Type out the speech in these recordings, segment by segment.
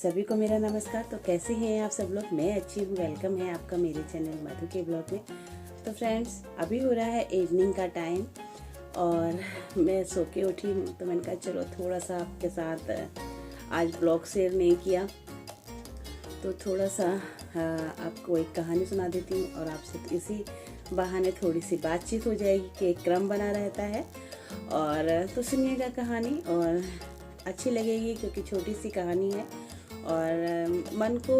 सभी को मेरा नमस्कार। तो कैसे हैं आप सब लोग? मैं अच्छी हूँ। वेलकम है आपका मेरे चैनल मधु के ब्लॉग में। तो फ्रेंड्स, अभी हो रहा है इवनिंग का टाइम और मैं सो के उठी हूँ, तो मैंने कहा चलो थोड़ा सा आपके साथ आज ब्लॉग शेयर नहीं किया तो थोड़ा सा आपको एक कहानी सुना देती हूँ और आपसे इसी बहाने थोड़ी सी बातचीत हो जाएगी कि एक क्रम बना रहता है। और तो सुनिएगा कहानी और अच्छी लगेगी क्योंकि छोटी सी कहानी है और मन को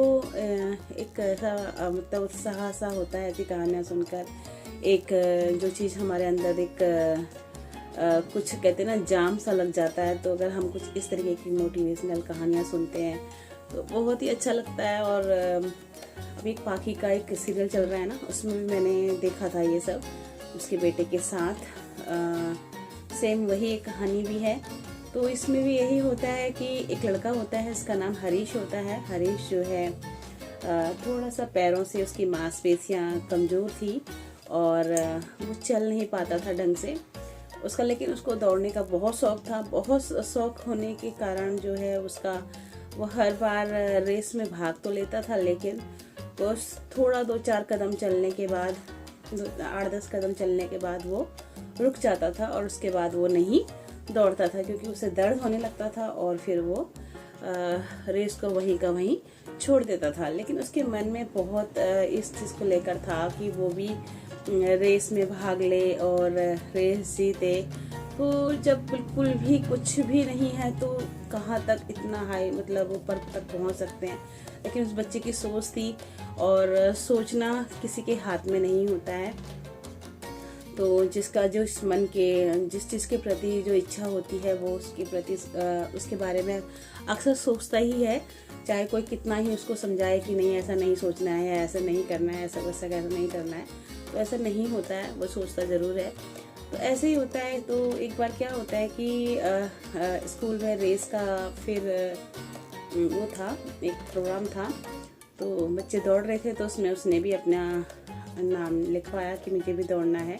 एक ऐसा मतलब उत्साह सा होता है ऐसी कहानियाँ सुनकर। एक जो चीज़ हमारे अंदर एक कुछ कहते हैं ना जाम सा लग जाता है, तो अगर हम कुछ इस तरीके की मोटिवेशनल कहानियाँ सुनते हैं तो बहुत ही अच्छा लगता है। और अभी एक पाखी का एक सीरियल चल रहा है ना, उसमें भी मैंने देखा था ये सब उसके बेटे के साथ। सेम वही एक कहानी भी है। तो इसमें भी यही होता है कि एक लड़का होता है, इसका नाम हरीश होता है। हरीश जो है थोड़ा सा पैरों से उसकी मांसपेशियां कमज़ोर थी और वो चल नहीं पाता था ढंग से उसका, लेकिन उसको दौड़ने का बहुत शौक था। बहुत शौक होने के कारण जो है उसका वो हर बार रेस में भाग तो लेता था, लेकिन वो थोड़ा 2-4 कदम चलने के बाद 8-10 कदम चलने के बाद वो रुक जाता था और उसके बाद वो नहीं दौड़ता था क्योंकि उसे दर्द होने लगता था और फिर वो रेस को वहीं का वहीं छोड़ देता था। लेकिन उसके मन में बहुत इस चीज़ को लेकर था कि वो भी रेस में भाग ले और रेस जीते। तो जब बिल्कुल भी कुछ भी नहीं है तो कहाँ तक इतना हाई मतलब ऊपर तक पहुँच सकते हैं। लेकिन उस बच्चे की सोच थी और सोचना किसी के हाथ में नहीं होता है। तो जिसका जो इस मन के जिस चीज़ के प्रति जो इच्छा होती है वो उसके प्रति उसके बारे में अक्सर सोचता ही है, चाहे कोई कितना ही उसको समझाए कि नहीं ऐसा नहीं सोचना है, ऐसा नहीं करना है, ऐसा वैसा कैसा नहीं करना है। तो ऐसा नहीं होता है, वो सोचता ज़रूर है। तो ऐसे ही होता है। तो एक बार क्या होता है कि स्कूल में रेस का फिर वो था, एक प्रोग्राम था, तो बच्चे दौड़ रहे थे, तो उसमें उसने भी अपना नाम लिखवाया कि मुझे भी दौड़ना है।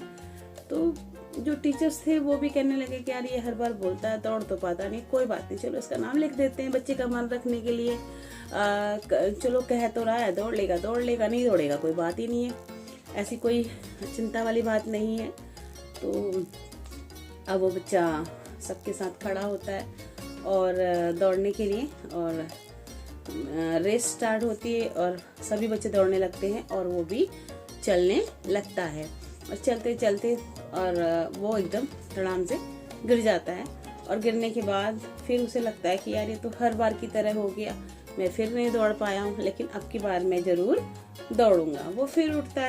तो जो टीचर्स थे वो भी कहने लगे कि यार ये हर बार बोलता है, दौड़ तो पाता नहीं, कोई बात नहीं, चलो इसका नाम लिख देते हैं बच्चे का मन रखने के लिए। चलो कह तो रहा है दौड़ लेगा, नहीं दौड़ेगा कोई बात ही नहीं है, ऐसी कोई चिंता वाली बात नहीं है। तो अब वो बच्चा सबके साथ खड़ा होता है और दौड़ने के लिए, और रेस स्टार्ट होती है और सभी बच्चे दौड़ने लगते हैं और वो भी चलने लगता है और चलते चलते और वो एकदम धड़ाम से गिर जाता है। और गिरने के बाद फिर उसे लगता है कि यार ये तो हर बार की तरह हो गया, मैं फिर नहीं दौड़ पाया हूँ, लेकिन अब की बार मैं ज़रूर दौड़ूंगा। वो फिर उठता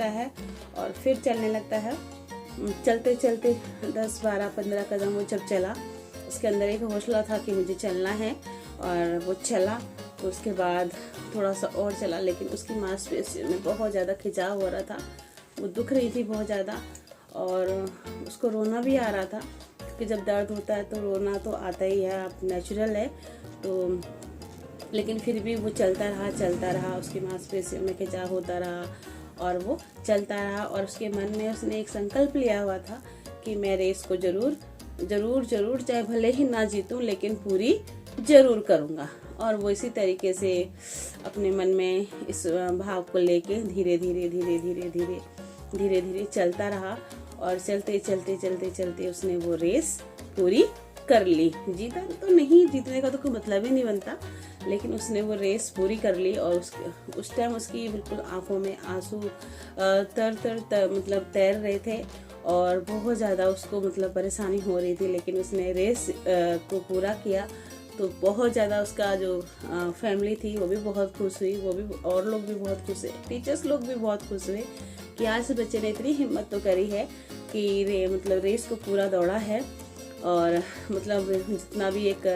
है और फिर चलने लगता है। चलते चलते 10, 12, 15 कदम वो जब चला, उसके अंदर एक हौसला था कि मुझे चलना है और वो चला। तो उसके बाद थोड़ा सा और चला, लेकिन उसकी मांसपेशियों में बहुत ज़्यादा खिंचाव हो रहा था, वो दुख रही थी बहुत ज़्यादा और उसको रोना भी आ रहा था क्योंकि जब दर्द होता है तो रोना तो आता ही है, आप नेचुरल है। तो लेकिन फिर भी वो चलता रहा, उसकी मांसपेशियों में खिंचाव होता रहा और वो चलता रहा। और उसके मन में उसने एक संकल्प लिया हुआ था कि मैं रेस को ज़रूर चाहे भले ही ना जीतूं लेकिन पूरी ज़रूर करूँगा। और वो इसी तरीके से अपने मन में इस भाव को लेके धीरे धीरे चलता रहा और चलते उसने वो रेस पूरी कर ली। जीता तो नहीं, जीतने का तो कोई मतलब ही नहीं बनता, लेकिन उसने वो रेस पूरी कर ली। और उस टाइम उसकी बिल्कुल आंखों में आंसू मतलब तैर रहे थे और बहुत ज़्यादा उसको मतलब परेशानी हो रही थी, लेकिन उसने रेस को पूरा किया। तो बहुत ज़्यादा उसका जो फैमिली थी वो भी बहुत खुश हुई, वो भी और लोग भी बहुत खुश हुए, टीचर्स लोग भी बहुत खुश हुए कि आज बच्चे ने इतनी हिम्मत तो करी है कि मतलब रेस को पूरा दौड़ा है। और मतलब जितना भी एक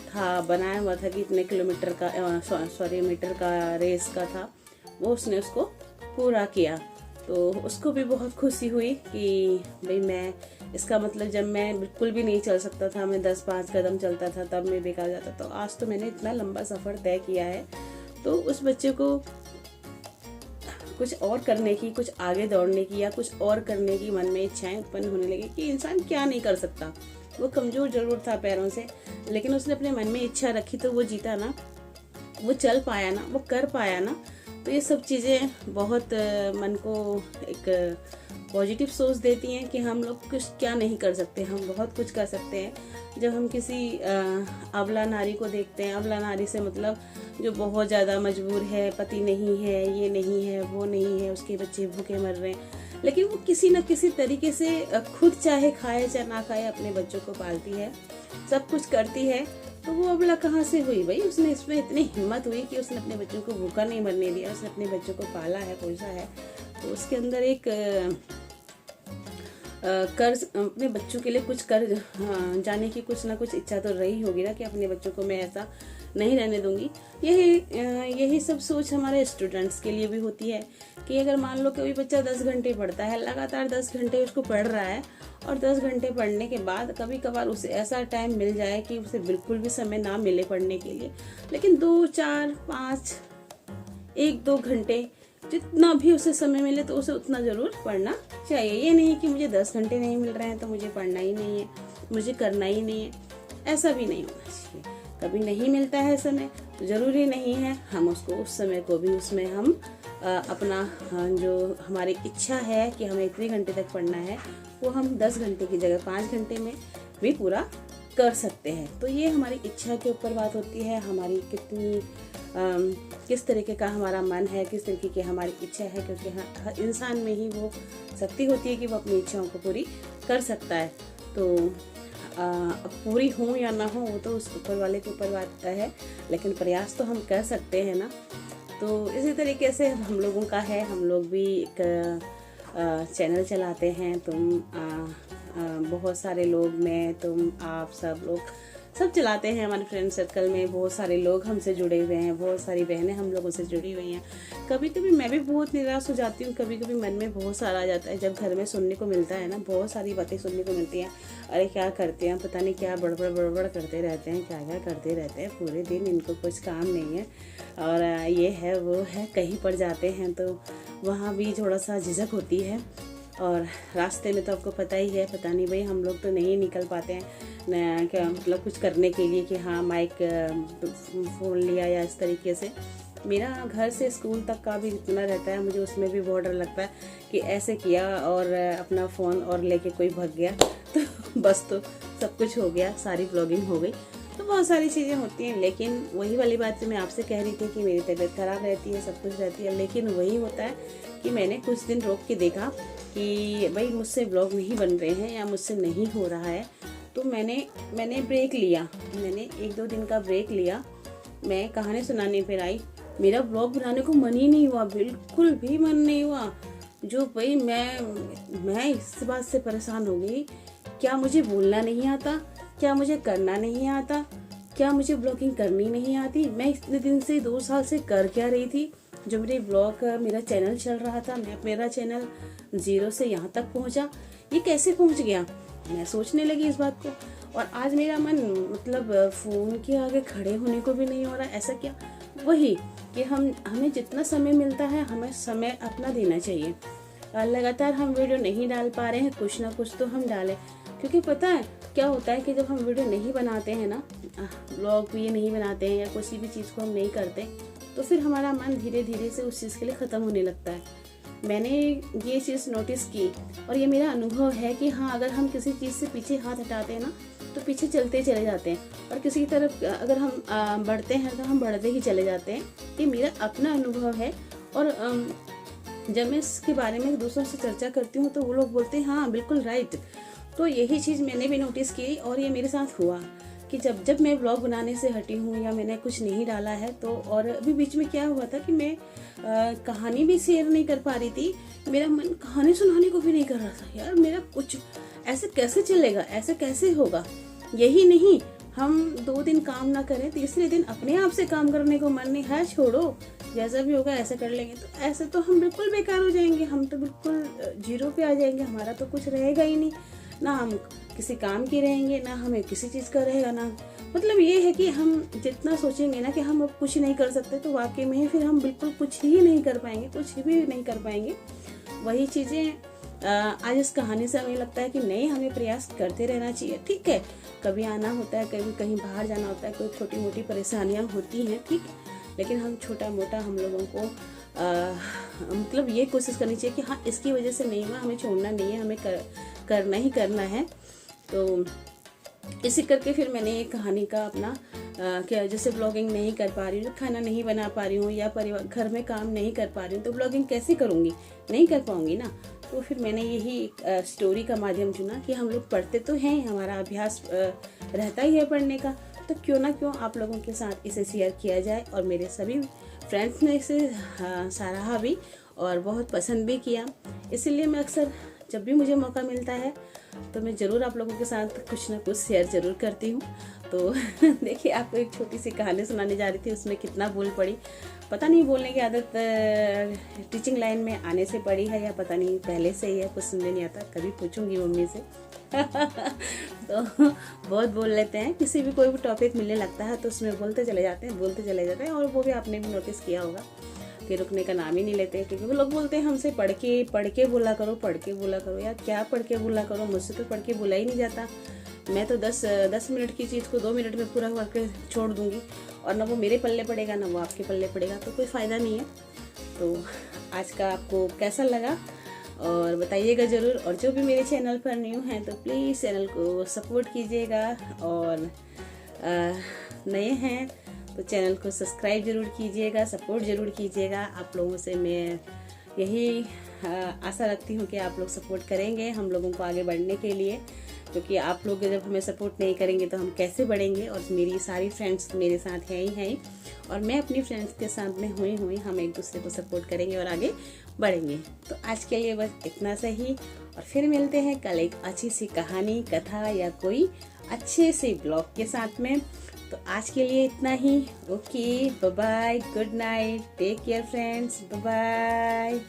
था बनाया हुआ था कि इतने किलोमीटर का मीटर का रेस का था, वो उसने उसको पूरा किया। तो उसको भी बहुत खुशी हुई कि भाई मैं इसका मतलब जब मैं बिल्कुल भी नहीं चल सकता था, मैं 10-5 कदम चलता था तब मैं बेकार जाता, तो आज तो मैंने इतना लंबा सफ़र तय किया है। तो उस बच्चे को कुछ और करने की, कुछ आगे दौड़ने की या कुछ और करने की मन में इच्छाएं उत्पन्न होने लगी कि इंसान क्या नहीं कर सकता। वो कमज़ोर ज़रूर था पैरों से, लेकिन उसने अपने मन में इच्छा रखी तो वो जीता ना, वो चल पाया ना, वो कर पाया ना। तो ये सब चीज़ें बहुत मन को एक पॉजिटिव सोच देती हैं कि हम लोग कुछ क्या नहीं कर सकते, हम बहुत कुछ कर सकते हैं। जब हम किसी अबला नारी को देखते हैं, अबला नारी से मतलब जो बहुत ज़्यादा मजबूर है, पति नहीं है, ये नहीं है, वो नहीं है, उसके बच्चे भूखे मर रहे हैं, लेकिन वो किसी न किसी तरीके से खुद चाहे खाए चाहे ना खाए अपने बच्चों को पालती है, सब कुछ करती है। तो वो अबला कहाँ से हुई भाई? उसने इसमें इतनी हिम्मत हुई कि उसने अपने बच्चों को भूखा नहीं मरने दिया, उसने अपने बच्चों को पाला है, पोसा है। तो उसके अंदर एक कर्ज, अपने बच्चों के लिए कुछ कर जाने की कुछ ना कुछ इच्छा तो रही होगी ना कि अपने बच्चों को मैं ऐसा नहीं रहने दूंगी। यही सब सोच हमारे स्टूडेंट्स के लिए भी होती है कि अगर मान लो कोई बच्चा 10 घंटे पढ़ता है, लगातार 10 घंटे उसको पढ़ रहा है, और 10 घंटे पढ़ने के बाद कभी कभार उसे ऐसा टाइम मिल जाए कि उसे बिल्कुल भी समय ना मिले पढ़ने के लिए, लेकिन 2, 4, 5, 1-2 घंटे जितना भी उसे समय मिले तो उसे उतना ज़रूर पढ़ना चाहिए। ये नहीं कि मुझे 10 घंटे नहीं मिल रहे हैं तो मुझे पढ़ना ही नहीं है, मुझे करना ही नहीं है, ऐसा भी नहीं होना चाहिए। कभी नहीं मिलता है समय तो ज़रूरी नहीं है हम उसको उस समय को भी उसमें हम अपना जो हमारी इच्छा है कि हमें इतने घंटे तक पढ़ना है वो हम 10 घंटे की जगह 5 घंटे में भी पूरा कर सकते हैं। तो ये हमारी इच्छा के ऊपर बात होती है, हमारी कितनी किस तरीके का हमारा मन है, किस तरीके की हमारी इच्छा है, क्योंकि हर इंसान में ही वो शक्ति होती है कि वो अपनी इच्छाओं को पूरी कर सकता है। तो अब पूरी हो या ना हो वो तो उस ऊपर वाले के ऊपर बात है, लेकिन प्रयास तो हम कर सकते हैं ना। तो इसी तरीके से हम लोगों का है, हम लोग भी एक चैनल चलाते हैं। बहुत सारे लोग, मैं, तुम, आप सब लोग सब चलाते हैं। हमारे फ्रेंड सर्कल में बहुत सारे लोग हमसे जुड़े हुए हैं, बहुत सारी बहनें हम लोगों से जुड़ी हुई हैं। कभी कभी मैं भी बहुत निराश हो जाती हूँ, कभी कभी मन में बहुत सारा आ जाता है जब घर में सुनने को मिलता है ना, बहुत सारी बातें सुनने को मिलती हैं। अरे क्या करते हैं, पता नहीं क्या बड़बड़ करते रहते हैं, क्या क्या करते रहते हैं पूरे दिन, इनको कुछ काम नहीं है, और ये है वो है। कहीं पर जाते हैं तो वहाँ भी थोड़ा सा झिझक होती है, और रास्ते में तो आपको पता ही है, पता नहीं भाई हम लोग तो नहीं निकल पाते हैं न, क्या मतलब कुछ करने के लिए कि हाँ माइक फ़ोन लिया या इस तरीके से। मेरा घर से स्कूल तक का भी जितना रहता है, मुझे उसमें भी बहुत डर लगता है कि ऐसे किया और अपना फ़ोन और लेके कोई भाग गया तो बस तो सब कुछ हो गया, सारी ब्लॉगिंग हो गई। तो बहुत सारी चीज़ें होती हैं, लेकिन वही वाली बात जो मैं आपसे कह रही थी कि मेरी तबीयत ख़राब रहती है, सब कुछ रहती है, लेकिन वही होता है कि मैंने कुछ दिन रोक के देखा कि भाई मुझसे ब्लॉग नहीं बन रहे हैं या मुझसे नहीं हो रहा है। तो मैंने ब्रेक लिया, मैंने 1-2 दिन का ब्रेक लिया। मैं कहानी सुनाने पर आई, मेरा ब्लॉग बनाने को मन ही नहीं हुआ, बिल्कुल भी मन नहीं हुआ। जो भाई मैं इस बात से परेशान हो गई, क्या मुझे बोलना नहीं आता, क्या मुझे करना नहीं आता, क्या मुझे ब्लॉगिंग करनी नहीं आती? मैं इतने दिन से 2 साल से कर क्या रही थी? जो मेरे ब्लॉग मेरा चैनल चल रहा था, मेरा चैनल 0 से यहाँ तक पहुँचा, ये कैसे पहुँच गया? मैं सोचने लगी इस बात को, और आज मेरा मन मतलब फ़ोन के आगे खड़े होने को भी नहीं हो रहा। ऐसा क्या? वही कि हमें जितना समय मिलता है हमें समय अपना देना चाहिए। लगातार हम वीडियो नहीं डाल पा रहे हैं, कुछ ना कुछ तो हम डालें, क्योंकि पता है क्या होता है कि जब हम वीडियो नहीं बनाते हैं ना, ब्लॉग भी नहीं बनाते हैं या किसी भी चीज़ को हम नहीं करते, तो फिर हमारा मन धीरे धीरे से उस चीज़ के लिए ख़त्म होने लगता है। मैंने ये चीज़ नोटिस की, और ये मेरा अनुभव है कि हाँ, अगर हम किसी चीज़ से पीछे हाथ हटाते हैं ना तो पीछे चलते चले जाते हैं, और किसी की तरफ अगर हम बढ़ते हैं तो हम बढ़ते ही चले जाते हैं। ये मेरा अपना अनुभव है, और जब मैं इसके बारे में दूसरों से चर्चा करती हूँ तो वो लोग बोलते हैं हाँ बिल्कुल राइट। तो यही चीज़ मैंने भी नोटिस की, और ये मेरे साथ हुआ कि जब मैं ब्लॉग बनाने से हटी हूँ या मैंने कुछ नहीं डाला है तो, और अभी बीच में क्या हुआ था कि मैं कहानी भी शेयर नहीं कर पा रही थी, मेरा मन कहानी सुनाने को भी नहीं कर रहा था। यार मेरा कुछ ऐसे कैसे चलेगा, ऐसे कैसे होगा? यही नहीं, हम 2 दिन काम ना करें, तीसरे दिन अपने आप से काम करने को मन नहीं है, छोड़ो जैसा भी होगा ऐसा कर लेंगे, तो ऐसे तो हम बिल्कुल बेकार हो जाएंगे, हम तो बिल्कुल 0 पे आ जाएंगे, हमारा तो कुछ रहेगा ही नहीं, ना हम किसी काम की रहेंगे, ना हमें किसी चीज़ का रहेगा, ना मतलब ये है कि हम जितना सोचेंगे ना कि हम अब कुछ नहीं कर सकते, तो वाकई में फिर हम बिल्कुल कुछ ही नहीं कर पाएंगे, कुछ भी नहीं कर पाएंगे। वही चीज़ें आज इस कहानी से हमें लगता है कि नहीं, हमें प्रयास करते रहना चाहिए। ठीक है, कभी आना होता है, कभी कहीं बाहर जाना होता है, कोई छोटी मोटी परेशानियां होती हैं, ठीक, लेकिन हम छोटा मोटा हम लोगों को मतलब ये कोशिश करनी चाहिए कि हाँ, इसकी वजह से नहीं हुआ, हमें छोड़ना नहीं है, हमें करना ही करना है। तो इसी करके फिर मैंने एक कहानी का अपना क्या, जैसे ब्लॉगिंग नहीं कर पा रही हूँ, खाना नहीं बना पा रही हूँ, या परिवार घर में काम नहीं कर पा रही हूँ, तो ब्लॉगिंग कैसे करूँगी, नहीं कर पाऊँगी ना। तो फिर मैंने यही एक स्टोरी का माध्यम चुना कि हम लोग पढ़ते तो हैं, हमारा अभ्यास रहता ही है पढ़ने का, तो क्यों ना क्यों आप लोगों के साथ इसे शेयर किया जाए। और मेरे सभी फ्रेंड्स ने इसे सराहा भी और बहुत पसंद भी किया। इसीलिए मैं अक्सर जब भी मुझे मौका मिलता है तो मैं ज़रूर आप लोगों के साथ कुछ ना कुछ शेयर ज़रूर करती हूँ। तो देखिए, आपको एक छोटी सी कहानी सुनाने जा रही थी, उसमें कितना बोल पड़ी, पता नहीं बोलने की आदत टीचिंग लाइन में आने से पड़ी है या पता नहीं पहले से ही है, कुछ समझ नहीं आता, कभी पूछूंगी मम्मी से। तो बहुत बोल लेते हैं, किसी भी कोई भी टॉपिक मिलने लगता है तो उसमें बोलते चले जाते हैं। और वो भी आपने भी नोटिस किया होगा कि रुकने का नाम ही नहीं लेते, क्योंकि वो लोग बोलते हैं हमसे पढ़ के बोला करो। यार क्या पढ़ के बोला करो, मुझसे तो पढ़ के बोला ही नहीं जाता। मैं तो 10 मिनट की चीज़ को 2 मिनट में पूरा करके छोड़ दूंगी, और ना वो मेरे पल्ले पड़ेगा ना वो आपके पल्ले पड़ेगा, तो कोई फ़ायदा नहीं है। तो आज का आपको कैसा लगा और बताइएगा ज़रूर। और जो भी मेरे चैनल पर न्यू हैं तो प्लीज़ चैनल को सपोर्ट कीजिएगा, और नए हैं तो चैनल को सब्सक्राइब ज़रूर कीजिएगा, सपोर्ट ज़रूर कीजिएगा। आप लोगों से मैं यही आशा रखती हूँ कि आप लोग सपोर्ट करेंगे हम लोगों को आगे बढ़ने के लिए, क्योंकि आप लोग जब हमें सपोर्ट नहीं करेंगे तो हम कैसे बढ़ेंगे। और मेरी सारी फ्रेंड्स मेरे साथ हैं ही, और मैं अपनी फ्रेंड्स के साथ में हुई हम एक दूसरे को सपोर्ट करेंगे और आगे बढ़ेंगे। तो आज के लिए बस इतना सही, और फिर मिलते हैं कल एक अच्छी सी कहानी, कथा या कोई अच्छे से ब्लॉग के साथ में। तो आज के लिए इतना ही। Okay, bye bye, good night, take care friends, bye bye.